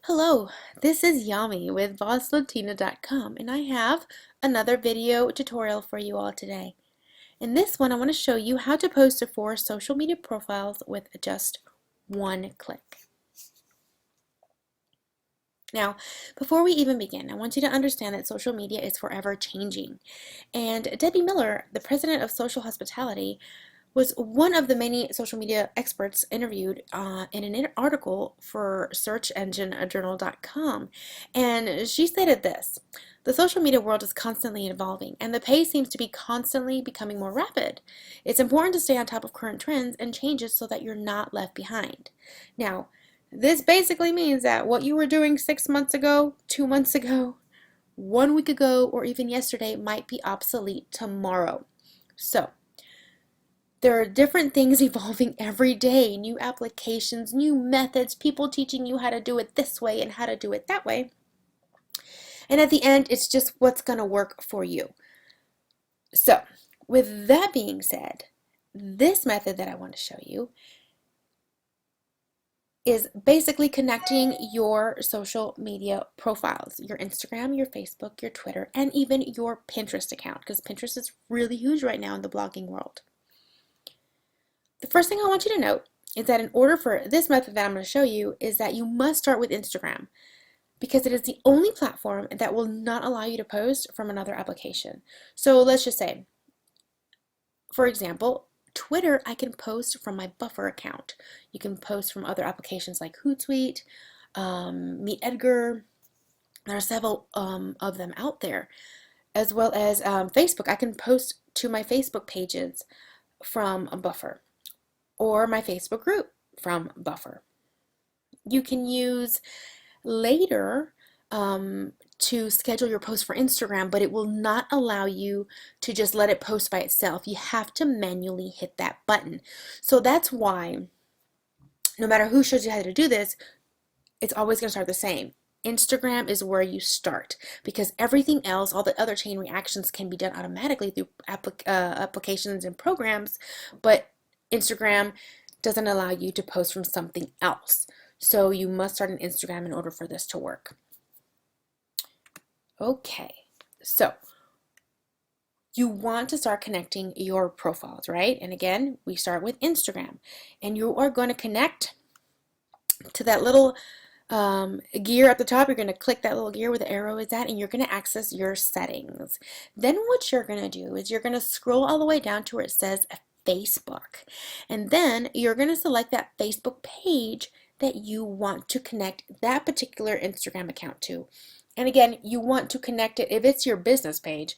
Hello, this is Yami with BossLatina.com, and I have another video tutorial for you all today. In this one, I want to show you how to post to 4 social media profiles with just one click. Now, before we even begin, I want you to understand that social media is forever changing. And Debbie Miller, the president of Social Hospitality, was one of the many social media experts interviewed in an article for SearchEngineJournal.com. And she stated this: the social media world is constantly evolving, and the pace seems to be constantly becoming more rapid. It's important to stay on top of current trends and changes so that you're not left behind. Now, this basically means that what you were doing 6 months ago, 2 months ago, 1 week ago, or even yesterday might be obsolete tomorrow. So, there are different things evolving every day, new applications, new methods, people teaching you how to do it this way and how to do it that way. And at the end, it's just what's going to work for you. So, with that being said, this method that I want to show you is basically connecting your social media profiles, your Instagram, your Facebook, your Twitter, and even your Pinterest account, because Pinterest is really huge right now in the blogging world. The first thing I want you to note is that in order for this method that I'm going to show you is that you must start with Instagram, because it is the only platform that will not allow you to post from another application. So let's just say, for example, Twitter, I can post from my Buffer account. You can post from other applications like Hootsuite, Meet Edgar. There are several of them out there, as well as Facebook. I can post to my Facebook pages from a Buffer, or my Facebook group from Buffer. You can use Later to schedule your post for Instagram, but it will not allow you to just let it post by itself. You have to manually hit that button. So that's why no matter who shows you how to do this, it's always going to start the same. Instagram is where you start, because everything else, all the other chain reactions, can be done automatically through applications and programs, but Instagram doesn't allow you to post from something else. So you must start an Instagram in order for this to work. Okay, so you want to start connecting your profiles, right? And again, we start with Instagram, and you are going to connect to that little gear at the top. You're going to click that little gear where the arrow is at, and you're going to access your settings. Then what you're going to do is you're going to scroll all the way down to where it says Facebook, and then you're going to select that Facebook page that you want to connect that particular Instagram account to. And again, you want to connect it, if it's your business page,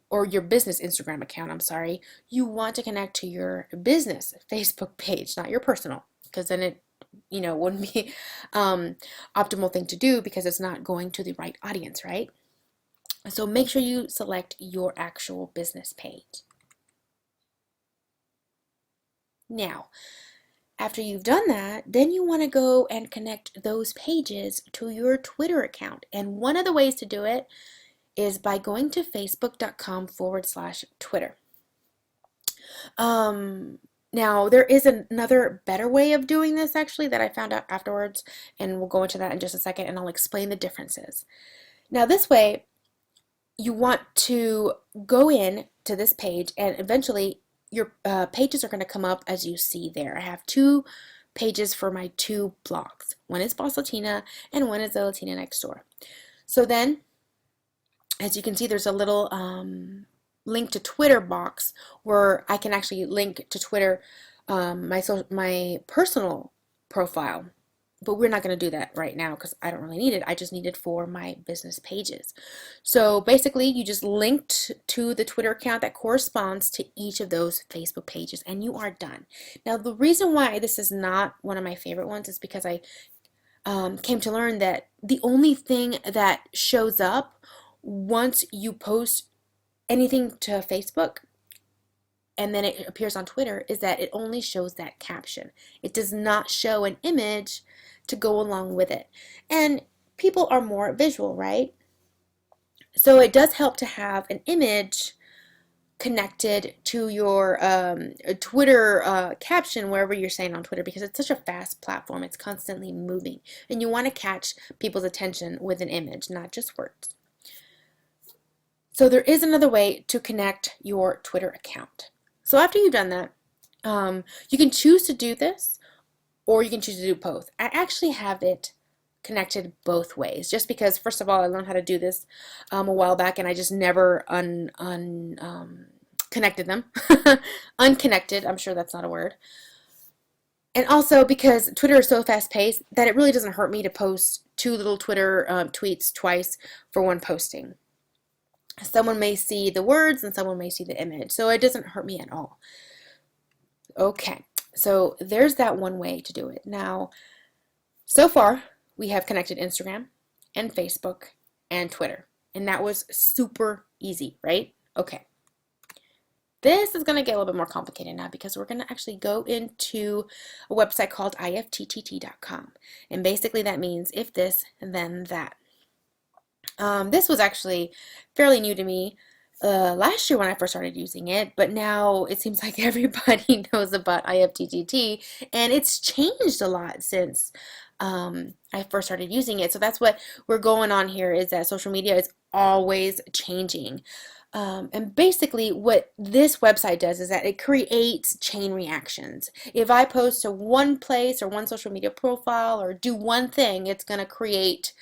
or your business Instagram account, I'm sorry, you want to connect to your business Facebook page, not your personal, because then it wouldn't be optimal thing to do, because it's not going to the right audience, right? So make sure you select your actual business page. Now, after you've done that, then you want to go and connect those pages to your Twitter account. And one of the ways to do it is by going to facebook.com/Twitter. Now, there is another better way of doing this, actually, that I found out afterwards, and we'll go into that in just a second, and I'll explain the differences. Now, this way, you want to go in to this page, and eventually your pages are going to come up as you see there. I have 2 pages for my 2 blogs. One is Boss Latina, and one is the Latina Next Door. So then, as you can see, there's a little link to Twitter box where I can actually link to Twitter, my personal profile. But we're not going to do that right now because I don't really need it. I just need it for my business pages. So basically, you just linked to the Twitter account that corresponds to each of those Facebook pages, and you are done. Now, the reason why this is not one of my favorite ones is because I came to learn that the only thing that shows up once you post anything to Facebook and then it appears on Twitter is that it only shows that caption. It does not show an image to go along with it. And people are more visual, right? So it does help to have an image connected to your Twitter caption, wherever you're saying on Twitter, because it's such a fast platform. It's constantly moving, and you want to catch people's attention with an image, not just words. So there is another way to connect your Twitter account. So after you've done that, you can choose to do this, or you can choose to do both. I actually have it connected both ways, just because, first of all, I learned how to do this a while back, and I just never connected them. Unconnected, I'm sure that's not a word. And also because Twitter is so fast-paced that it really doesn't hurt me to post 2 little Twitter tweets twice for one posting. Someone may see the words and someone may see the image, so it doesn't hurt me at all. Okay, so there's that one way to do it. Now, so far, we have connected Instagram and Facebook and Twitter, and that was super easy, right? Okay. This is going to get a little bit more complicated now, because we're going to actually go into a website called ifttt.com, and basically that means if this, then that. This was actually fairly new to me last year when I first started using it, but now it seems like everybody knows about IFTTT, and it's changed a lot since I first started using it. So that's what we're going on here, is that social media is always changing. And basically what this website does is that it creates chain reactions. If I post to one place or one social media profile or do one thing, it's going to create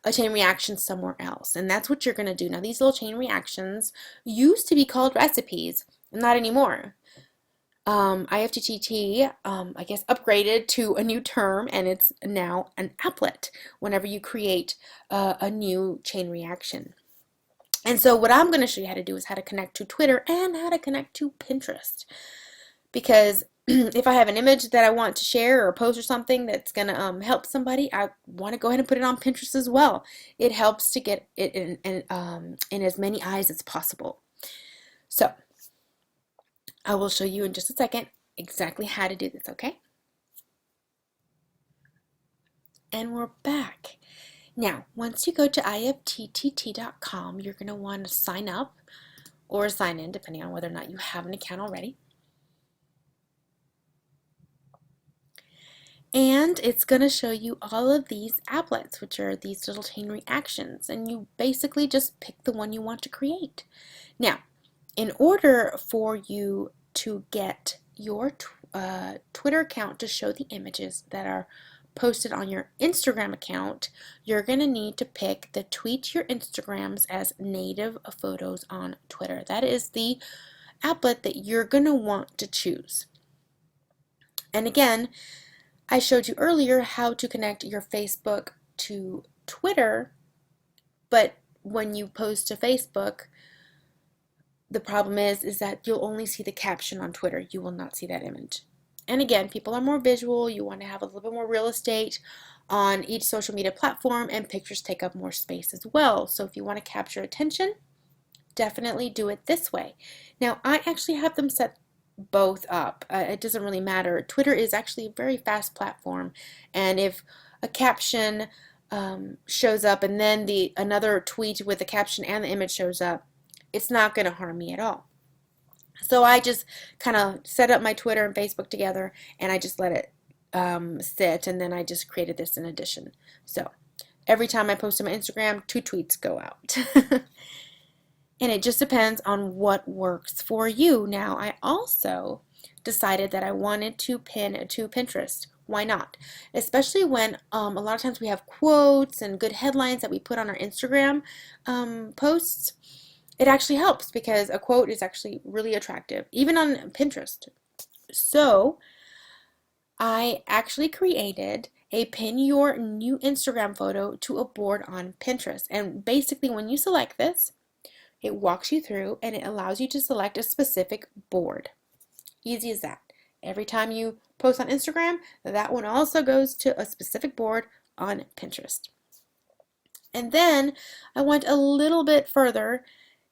a chain reaction somewhere else. And that's what you're going to do. Now, these little chain reactions used to be called recipes, not anymore. IFTTT, I guess, upgraded to a new term, and it's now an applet whenever you create a new chain reaction. And so what I'm going to show you how to do is how to connect to Twitter and how to connect to Pinterest. Because if I have an image that I want to share or post or something that's going to help somebody, I want to go ahead and put it on Pinterest as well. It helps to get it in as many eyes as possible. So I will show you in just a second exactly how to do this, okay? And we're back. Now, once you go to ifttt.com, you're going to want to sign up or sign in, depending on whether or not you have an account already. And it's going to show you all of these applets, which are these little chain reactions. And you basically just pick the one you want to create. Now, in order for you to get your Twitter account to show the images that are posted on your Instagram account, you're going to need to pick the Tweet Your Instagrams as Native Photos on Twitter. That is the applet that you're going to want to choose. And again, I showed you earlier how to connect your Facebook to Twitter, but when you post to Facebook, the problem is that you'll only see the caption on Twitter. You will not see that image. And again, people are more visual. You want to have a little bit more real estate on each social media platform, and pictures take up more space as well. So if you want to capture attention, definitely do it this way. Now, I actually have them set both up. It doesn't really matter. Twitter is actually a very fast platform, and if a caption shows up and then another tweet with the caption and the image shows up, it's not going to harm me at all. So I just kind of set up my Twitter and Facebook together, and I just let it sit, and then I just created this in addition. So every time I post on my Instagram, 2 tweets go out. And it just depends on what works for you. Now, I also decided that I wanted to pin to Pinterest. Why not? Especially when a lot of times we have quotes and good headlines that we put on our Instagram posts. It actually helps because a quote is actually really attractive, even on Pinterest. So I actually created a pin your new Instagram photo to a board on Pinterest. And basically when you select this, it walks you through and it allows you to select a specific board. Easy as that. Every time you post on Instagram, that one also goes to a specific board on Pinterest. And then I went a little bit further,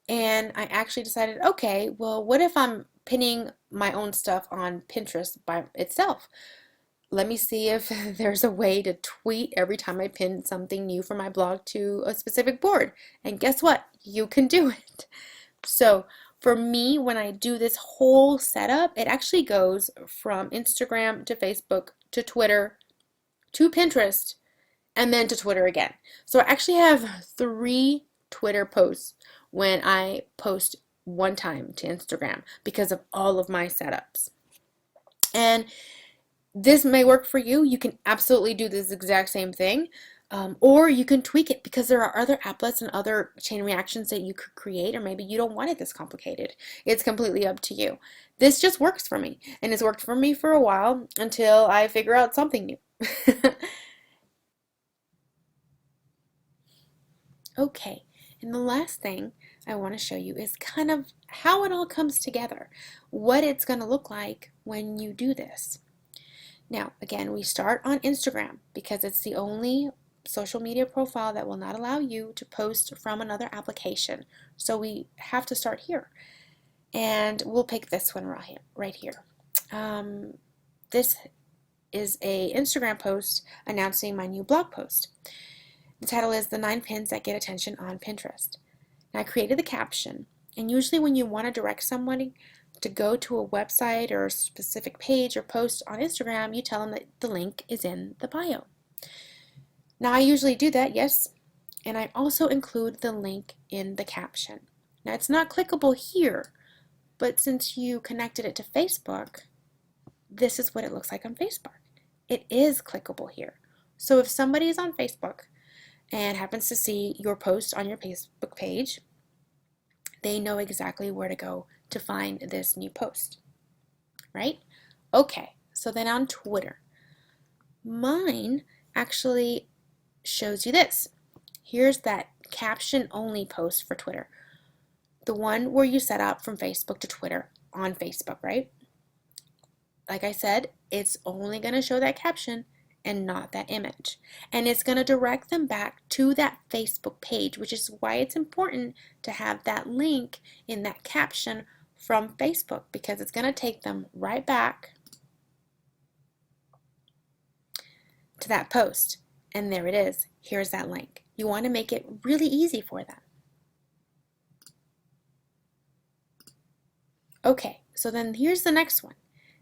and I actually decided, okay, well, what if I'm pinning my own stuff on Pinterest by itself? Let me see if there's a way to tweet every time I pin something new for my blog to a specific board. And guess what? You can do it. So For me, when I do this whole setup, it actually goes from Instagram to Facebook to Twitter to Pinterest and then to Twitter again. So I actually have 3 Twitter posts when I post one time to Instagram because of all of my setups. And this may work for you. You can absolutely do this exact same thing. Or you can tweak it because there are other applets and other chain reactions that you could create, or maybe you don't want it this complicated. It's completely up to you. This just works for me, and it's worked for me for a while until I figure out something new. Okay, and the last thing I want to show you is kind of how it all comes together, what it's going to look like when you do this. Now, again, we start on Instagram because it's the only social media profile that will not allow you to post from another application. So we have to start here. And we'll pick this one right here. This is a Instagram post announcing my new blog post. The title is The 9 Pins That Get Attention on Pinterest. And I created the caption. And usually when you want to direct somebody to go to a website or a specific page or post on Instagram, you tell them that the link is in the bio. Now I usually do that, yes, and I also include the link in the caption. Now it's not clickable here, but since you connected it to Facebook, this is what it looks like on Facebook. It is clickable here. So if somebody is on Facebook and happens to see your post on your Facebook page, they know exactly where to go to find this new post, right? Okay, so then on Twitter, mine actually shows you this. Here's that caption only post for Twitter. The one where you set up from Facebook to Twitter on Facebook, right? Like I said, it's only going to show that caption and not that image. And it's going to direct them back to that Facebook page, which is why it's important to have that link in that caption from Facebook, because it's going to take them right back to that post. And there it is. Here's that link. You want to make it really easy for them. Okay, so then here's the next one.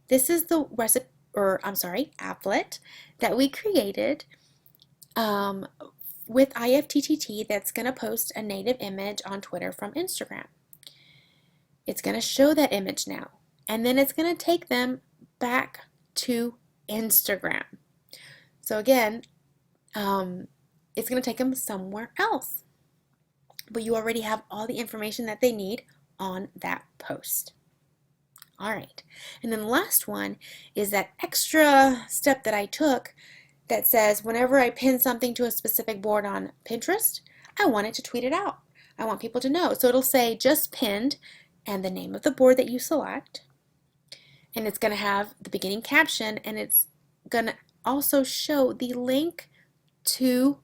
This is the applet that we created with IFTTT that's going to post a native image on Twitter from Instagram. It's going to show that image now, and then it's going to take them back to Instagram. So again, it's going to take them somewhere else. But you already have all the information that they need on that post. All right, and then the last one is that extra step that I took that says whenever I pin something to a specific board on Pinterest, I want it to tweet it out. I want people to know. So it'll say just pinned and the name of the board that you select. And it's going to have the beginning caption, and it's going to also show the link to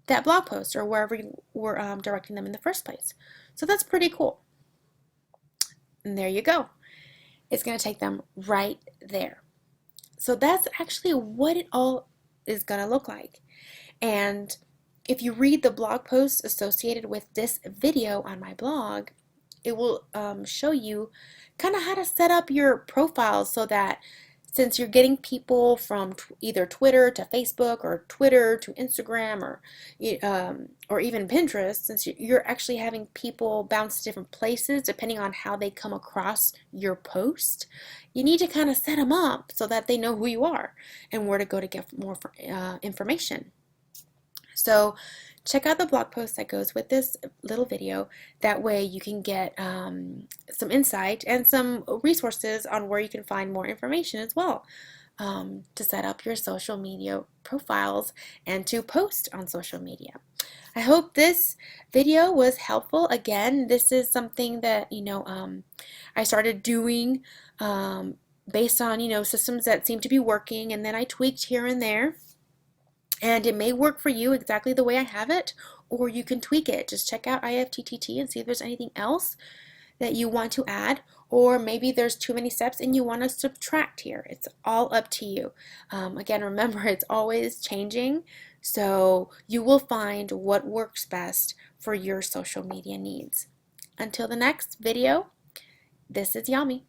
that blog post or wherever you were directing them in the first place. So that's pretty cool. And there you go. It's going to take them right there. So that's actually what it all is going to look like. And if you read the blog post associated with this video on my blog, it will show you kind of how to set up your profile so that since you're getting people from either Twitter to Facebook or Twitter to Instagram or even Pinterest, since you're actually having people bounce to different places depending on how they come across your post, you need to kind of set them up so that they know who you are and where to go to get more information. So check out the blog post that goes with this little video. That way you can get some insight and some resources on where you can find more information as well to set up your social media profiles and to post on social media. I hope this video was helpful. Again, this is something that I started doing based on systems that seem to be working, and then I tweaked here and there. And it may work for you exactly the way I have it, or you can tweak it. Just check out IFTTT and see if there's anything else that you want to add, or maybe there's too many steps and you want to subtract here. It's all up to you. Again, remember, it's always changing, so you will find what works best for your social media needs. Until the next video, This is Yami.